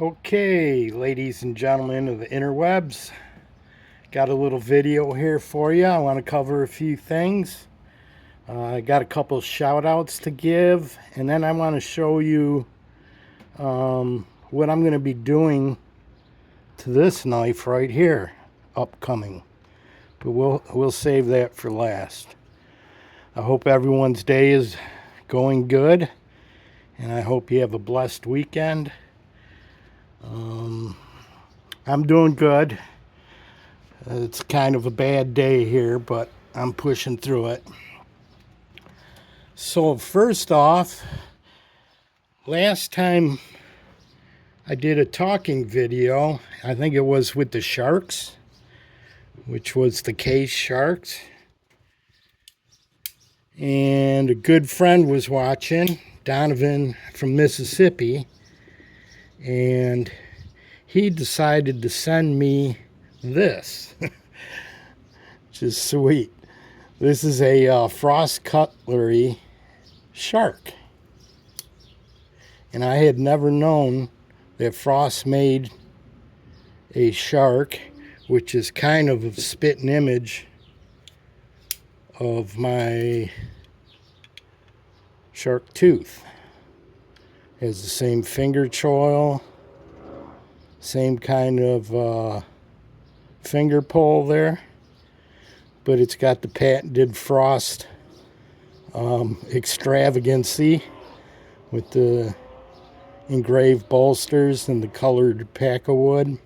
Okay, ladies and gentlemen of the interwebs, got a little video here for you. I want to cover a few things. I got a couple shout outs to give, and then I want to show you what I'm going to be doing to this knife right here, upcoming. But we'll save that for last. I hope everyone's day is going good, and I hope you have a blessed weekend. I'm doing good. It's kind of a bad day here, but I'm pushing through it. So first off, last time I did a talking video, I think it was with the sharks, which was the case sharks. And a good friend was watching, Donavan from Mississippi, and he decided to send me this, which is sweet. This is a Frost Cutlery shark. And I had never known that Frost made a shark, which is kind of a spitting image of my shark tooth. Has the same finger choil, same kind of finger pull there, but it's got the patented Frost extravagancy with the engraved bolsters and the colored pack of wood.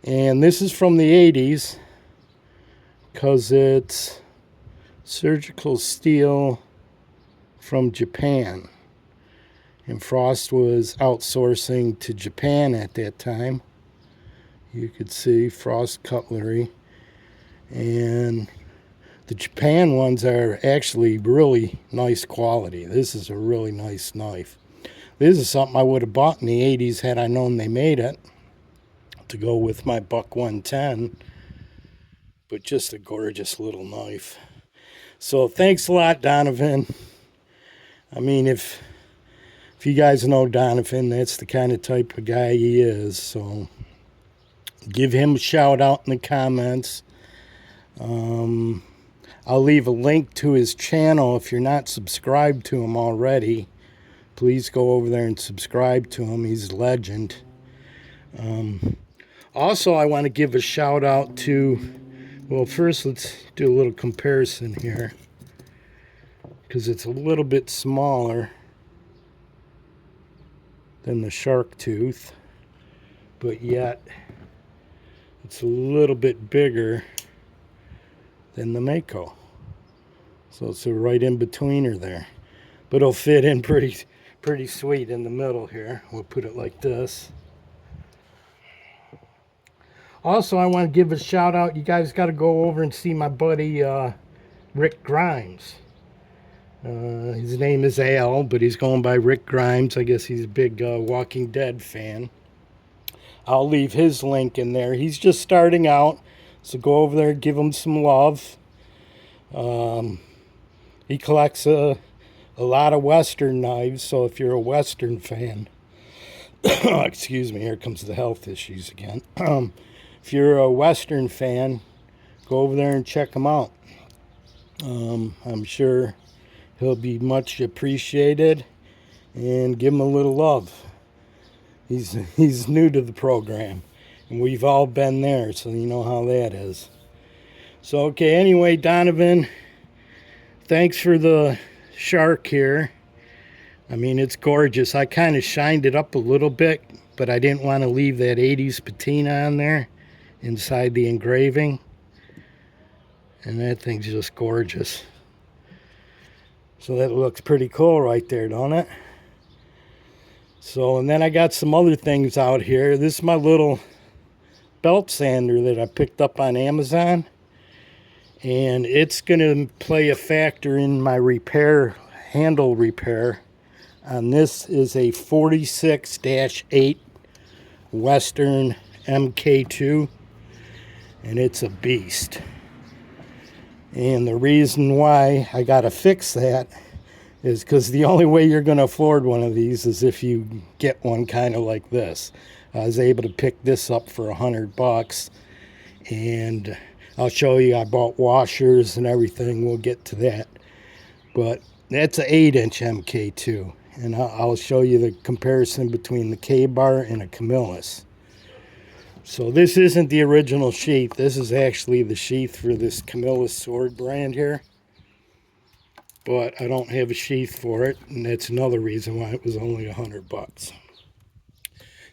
And this is from the 80s because it's surgical steel from Japan. And Frost was outsourcing to Japan at that time. You could see Frost Cutlery. And the Japan ones are actually really nice quality. This is a really nice knife. This is something I would have bought in the 80s had I known they made it, to go with my Buck 110. But just a gorgeous little knife. So thanks a lot, Donavan. I mean, if you guys know Donavan, that's the kind of type of guy he is. So give him a shout out in the comments. I'll leave a link to his channel. If you're not subscribed to him already, please go over there and subscribe to him. He's a legend. Also, I want to give a shout out to, well, first let's do a little comparison here, because it's a little bit smaller than the shark tooth, but yet it's a little bit bigger than the Mako. So it's a right in betweener there, but it'll fit in pretty sweet in the middle here. We'll put it like this. Also, I want to give a shout out. You guys got to go over and see my buddy Rick Grimes. His name is Al, but he's going by Rick Grimes. I guess he's a big Walking Dead fan. I'll leave his link in there. He's just starting out, so go over there and give him some love. He collects a lot of Western knives, so if you're a Western fan, excuse me, here comes the health issues again. If you're a Western fan, go over there and check him out. I'm sure he'll be much appreciated, and give him a little love. He's new to the program, and we've all been there, so you know how that is. So, okay, anyway, Donavan, thanks for the shark here. I mean, it's gorgeous. I kind of shined it up a little bit, but I didn't want to leave that 80s patina on there inside the engraving. And that thing's just gorgeous. So that looks pretty cool right there, don't it? So, and then I got some other things out here. This is my little belt sander that I picked up on Amazon. And it's going to play a factor in my repair, handle repair. And this is a 46-8 Western MK2. And it's a beast. And the reason why I got to fix that is because the only way you're going to afford one of these is if you get one kind of like this. I was able to pick this up for $100, and I'll show you. I bought washers and everything. We'll get to that. But that's an 8-inch MK2, and I'll show you the comparison between the K-bar and a Camillus. So this isn't the original sheath. This is actually the sheath for this Camillus sword brand here. But I don't have a sheath for it, and that's another reason why it was only $100.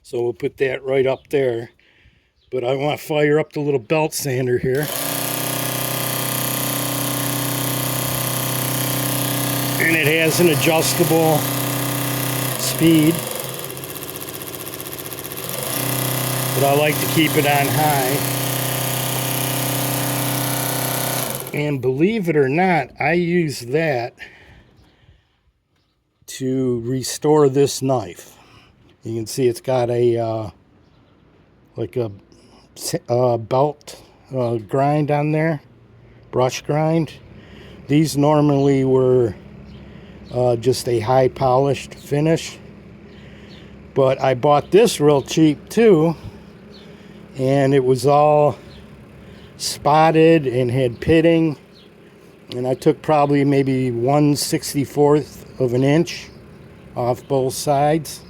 So we'll put that right up there. But I want to fire up the little belt sander here. And it has an adjustable speed. But I like to keep it on high. And believe it or not, I use that to restore this knife. You can see it's got a like a belt grind on there, brush grind. These normally were just a high polished finish, but I bought this real cheap too, and it was all spotted and had pitting, and I took probably maybe 1/64 of an inch off both sides,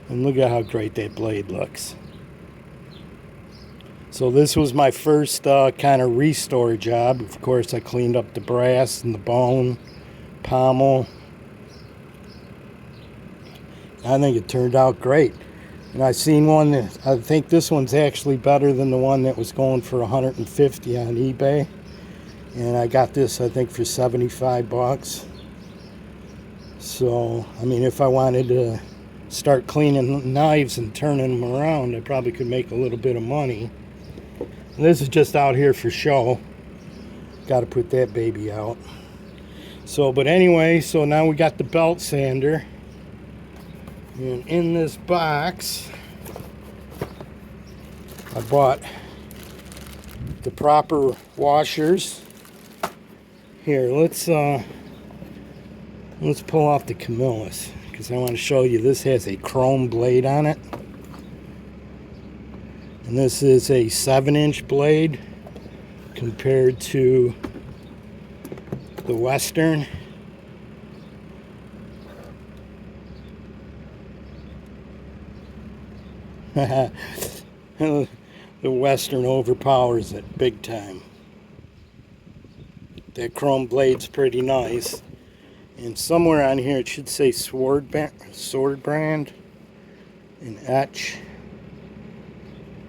and look at how great that blade looks. So this was my first kind of restore job. Of course, I cleaned up the brass and the bone, pommel. I think it turned out great. And I seen one that, I think this one's actually better than the one that was going for $150 on eBay. And I got this, I think, for $75. So, I mean, if I wanted to start cleaning knives and turning them around, I probably could make a little bit of money. And this is just out here for show. Got to put that baby out. So, but anyway, so now we got the belt sander. And in this box, I bought the proper washers. Here, let's pull off the Camillus, because I want to show you this has a chrome blade on it. And this is a 7-inch blade compared to the Western. The Western overpowers it big time. That chrome blade's pretty nice. And somewhere on here it should say sword brand and etch.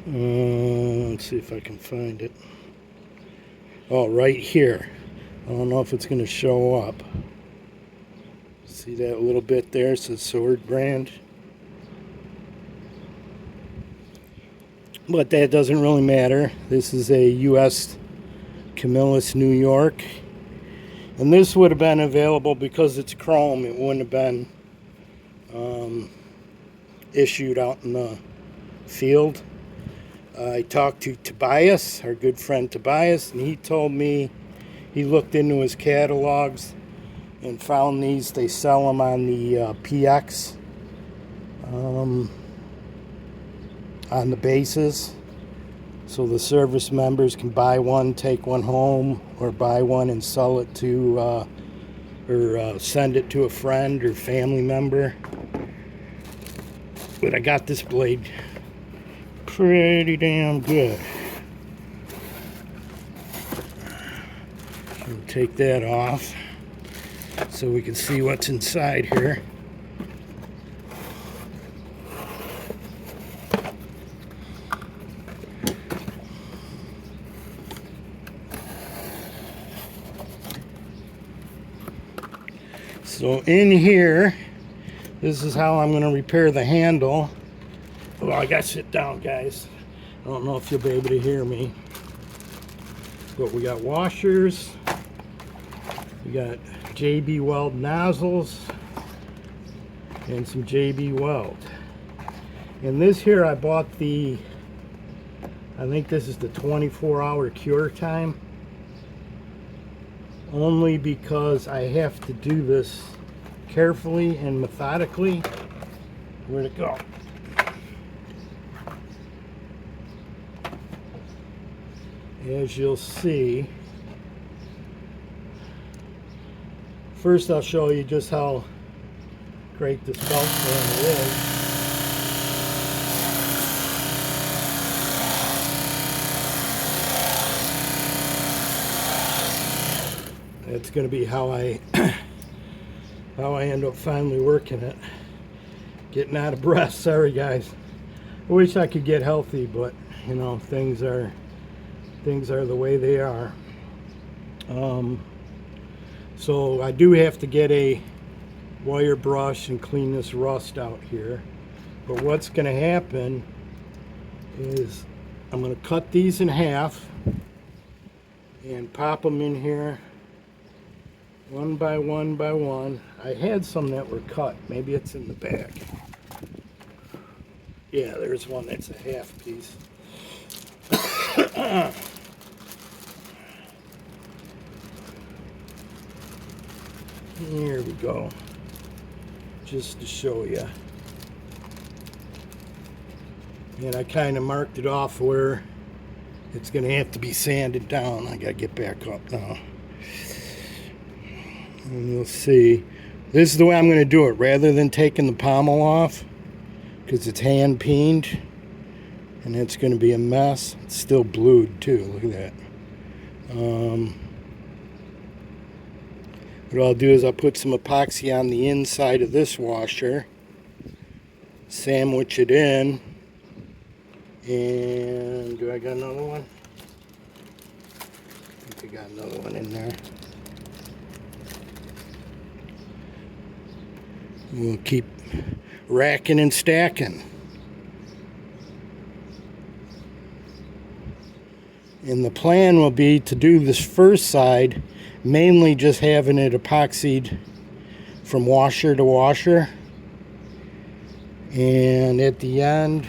Let's see if I can find it. Oh, right here. I don't know if it's going to show up. See that little bit there? It says sword brand. But that doesn't really matter. This is a U.S. Camillus, New York. And this would have been available because it's chrome. It wouldn't have been issued out in the field. I talked to Tobias, our good friend Tobias, and he told me he looked into his catalogs and found these. They sell them on the PX. On the bases, so the service members can buy one, take one home, or buy one and sell it to or send it to a friend or family member. But I got this blade pretty damn good. So take that off so we can see what's inside here. So in here, this is how I'm going to repair the handle. Oh, I got to sit down, guys. I don't know if you'll be able to hear me. But we got washers. We got JB Weld nozzles. And some JB Weld. And this here, I bought the, I think this is the 24-hour cure time. Only because I have to do this carefully and methodically where to go. As you'll see, first I'll show you just how great this belt sander is. That's going to be how I end up finally working it. Getting out of breath. Sorry guys. I wish I could get healthy, but you know, things are the way they are. So I do have to get a wire brush and clean this rust out here. But what's going to happen is I'm going to cut these in half and pop them in here one by one by one. I had some that were cut. Maybe it's in the back. Yeah, there's one that's a half piece. Here we go. Just to show you. And I kind of marked it off where it's going to have to be sanded down. I got to get back up now. And you'll see, this is the way I'm going to do it, rather than taking the pommel off, because it's hand peened, and it's going to be a mess. It's still blued too, look at that. What I'll do is I'll put some epoxy on the inside of this washer, sandwich it in, and do I got another one? I think I got another one in there. We'll keep racking and stacking. And the plan will be to do this first side, mainly just having it epoxied from washer to washer. And at the end,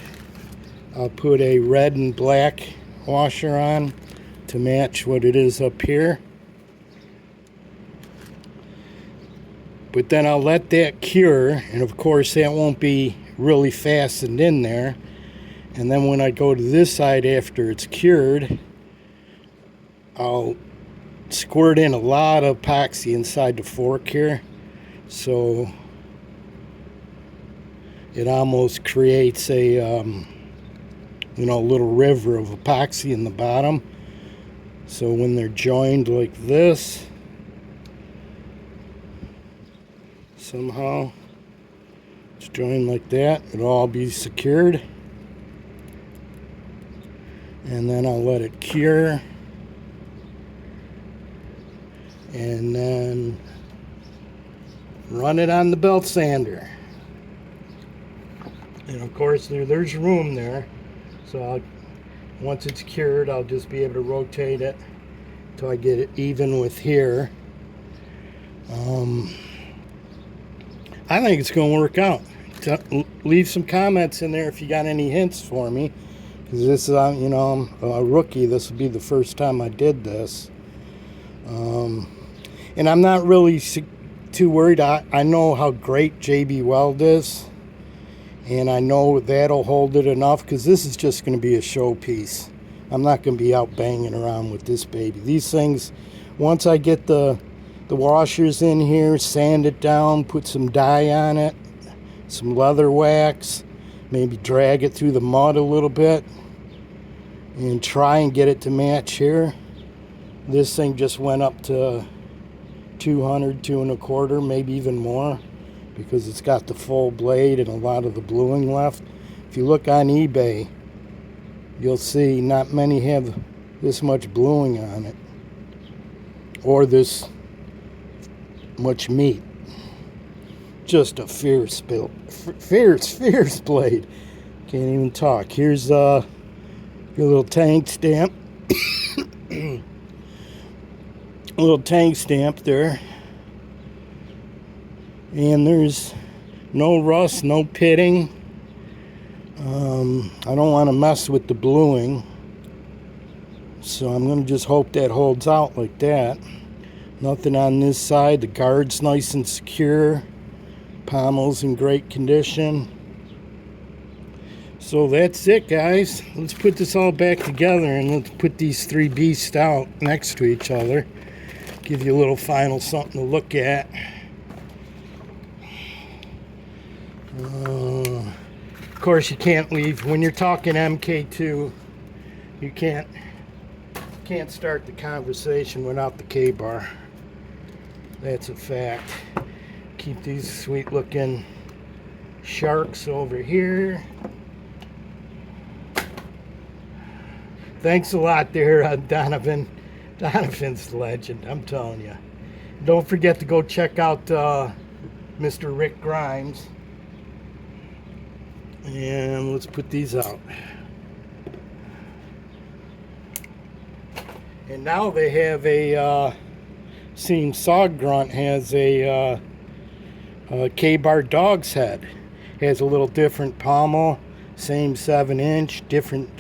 I'll put a red and black washer on to match what it is up here. But then I'll let that cure, and of course that won't be really fastened in there. And then when I go to this side after it's cured, I'll squirt in a lot of epoxy inside the fork here, so it almost creates a you know, little river of epoxy in the bottom. So when they're joined like this, somehow it's joined like that, it'll all be secured. And then I'll let it cure, and then run it on the belt sander. And of course there's room there, so once it's cured, I'll just be able to rotate it until I get it even with here. I think it's going to work out. Leave some comments in there if you got any hints for me, because this is, you know, I'm a rookie. This will be the first time I did this. And I'm not really too worried. I know how great JB Weld is, and I know that'll hold it enough, because this is just going to be a showpiece. I'm not going to be out banging around with this baby. These things, once I get the washers in here, sand it down, put some dye on it, some leather wax, maybe drag it through the mud a little bit, and try and get it to match here. This thing just went up to 200, 2 1/4, maybe even more, because it's got the full blade and a lot of the bluing left. If you look on eBay, you'll see not many have this much bluing on it, or this much meat. Just a fierce blade. Can't even talk. Here's your little tank stamp. A little tank stamp there. And there's no rust, no pitting. I don't want to mess with the bluing, so I'm going to just hope that holds out like that. Nothing on this side. The guard's nice and secure. Pommel's in great condition. So that's it, guys. Let's put this all back together and let's put these three beasts out next to each other. Give you a little final something to look at. Of course, you can't leave when you're talking MK2. You can't start the conversation without the K-bar. That's a fact. Keep these sweet looking sharks over here. Thanks a lot there, Donavan. Donovan's the legend, I'm telling you. Don't forget to go check out Mr. Rick Grimes. And let's put these out. And now they have a, seen Sog Grunt has a K-bar dog's head. Has a little different pommel, same 7-inch, different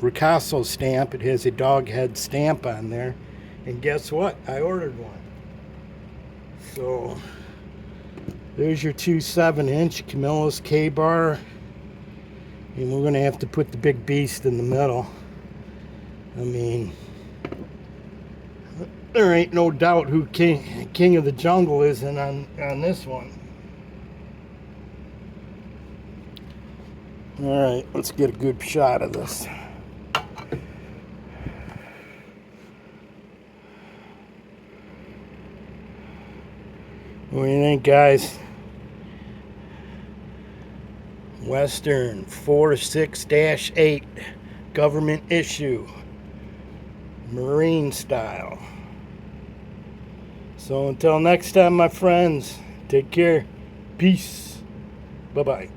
Ricasso stamp. It has a dog head stamp on there. And guess what? I ordered one. So there's your two 7-inch Camillus K-bar. And we're going to have to put the big beast in the middle. I mean, there ain't no doubt who king of the jungle is on this one. All right, let's get a good shot of this. What do you think, guys? Western 46-8, government issue, marine style. So until next time, my friends, take care. Peace. Bye-bye.